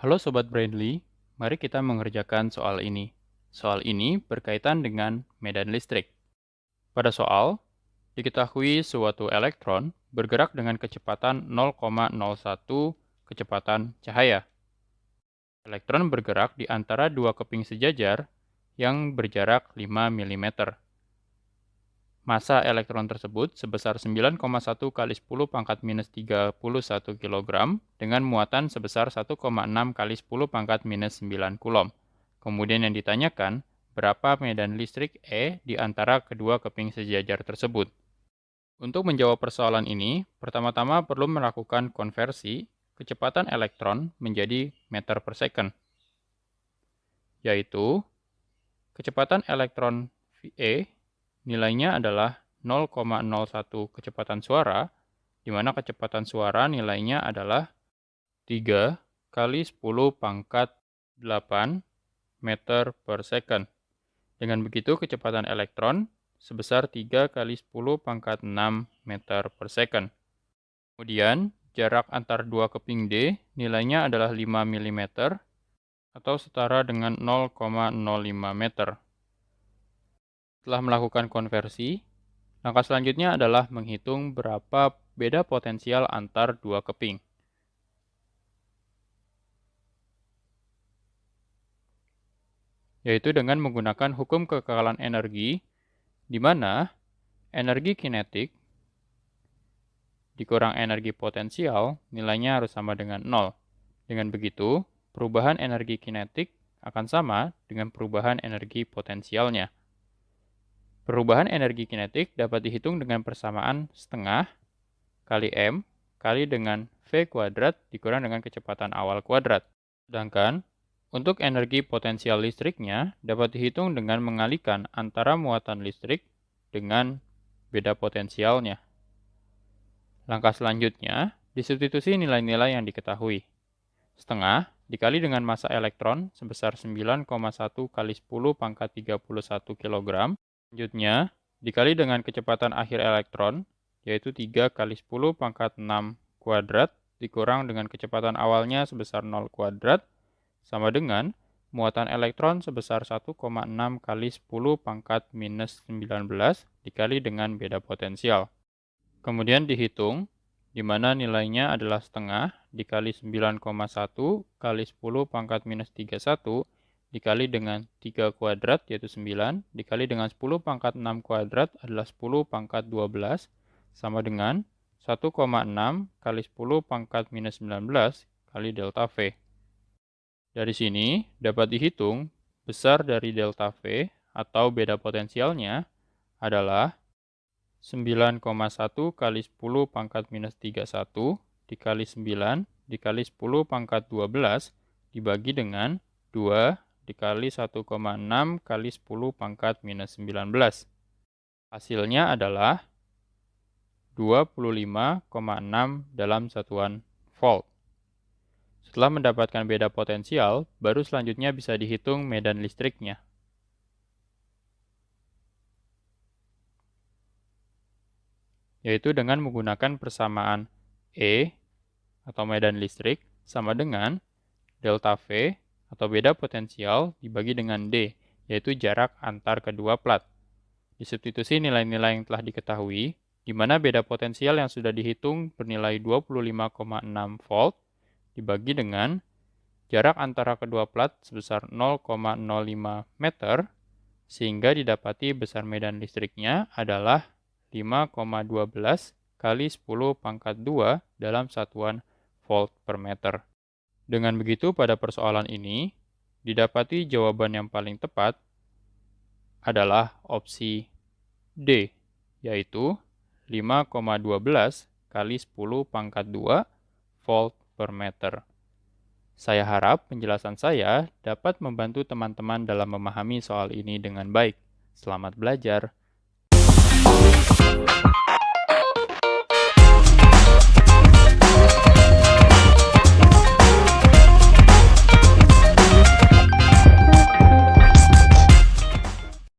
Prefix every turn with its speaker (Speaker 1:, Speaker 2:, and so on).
Speaker 1: Halo Sobat Brainly, mari kita mengerjakan soal ini. Soal ini berkaitan dengan medan listrik. Pada soal, diketahui suatu elektron bergerak dengan kecepatan 0,01 kecepatan cahaya. Elektron bergerak di antara dua keping sejajar yang berjarak 5 mm. Massa elektron tersebut sebesar 9,1 kali 10 pangkat minus 31 kg dengan muatan sebesar 1,6 kali 10 pangkat minus 9 coulomb. Kemudian yang ditanyakan, berapa medan listrik E di antara kedua keping sejajar tersebut? Untuk menjawab persoalan ini, pertama-tama perlu melakukan konversi kecepatan elektron menjadi meter per second, yaitu kecepatan elektron E nilainya adalah 0,01 kecepatan suara, di mana kecepatan suara nilainya adalah 3 kali 10 pangkat 8 meter per second. Dengan begitu, kecepatan elektron sebesar 3 kali 10 pangkat 6 meter per second. Kemudian, jarak antar dua keping D nilainya adalah 5 mm atau setara dengan 0,05 meter. Setelah melakukan konversi, langkah selanjutnya adalah menghitung berapa beda potensial antar dua keping. Yaitu dengan menggunakan hukum kekekalan energi, di mana energi kinetik dikurang energi potensial nilainya harus sama dengan 0. Dengan begitu, perubahan energi kinetik akan sama dengan perubahan energi potensialnya. Perubahan energi kinetik dapat dihitung dengan persamaan setengah kali M kali dengan V kuadrat dikurang dengan kecepatan awal kuadrat. Sedangkan, untuk energi potensial listriknya dapat dihitung dengan mengalihkan antara muatan listrik dengan beda potensialnya. Langkah selanjutnya, disubstitusi nilai-nilai yang diketahui. Setengah dikali dengan massa elektron sebesar 9,1 kali 10 pangkat 31 kg. Selanjutnya, dikali dengan kecepatan akhir elektron, yaitu 3 kali 10 pangkat 6 kuadrat, dikurang dengan kecepatan awalnya sebesar 0 kuadrat, sama dengan muatan elektron sebesar 1,6 kali 10 pangkat minus 19 dikali dengan beda potensial. Kemudian dihitung, di mana nilainya adalah setengah dikali 9,1 kali 10 pangkat minus 31 dikali dengan 3 kuadrat yaitu 9 dikali dengan 10 pangkat 6 kuadrat adalah 10 pangkat 12 sama dengan 1,6 kali 10 pangkat minus 19 kali delta V. Dari sini dapat dihitung besar dari delta V atau beda potensialnya adalah 9,1 kali 10 pangkat minus 31 dikali 9 dikali 10 pangkat 12 dibagi dengan 2 dikali 1,6 kali 10 pangkat minus 19. Hasilnya adalah 25,6 dalam satuan volt. Setelah mendapatkan beda potensial, baru selanjutnya bisa dihitung medan listriknya. Yaitu dengan menggunakan persamaan E atau medan listrik sama dengan delta V atau beda potensial dibagi dengan D, yaitu jarak antar kedua plat. Disubstitusi nilai-nilai yang telah diketahui, di mana beda potensial yang sudah dihitung bernilai 25,6 volt dibagi dengan jarak antara kedua plat sebesar 0,05 meter, sehingga didapati besar medan listriknya adalah 5,12 kali 10 pangkat 2 dalam satuan volt per meter. Dengan begitu, pada persoalan ini, didapati jawaban yang paling tepat adalah opsi D, yaitu 5,12 kali 10 pangkat 2 volt per meter. Saya harap penjelasan saya dapat membantu teman-teman dalam memahami soal ini dengan baik. Selamat belajar!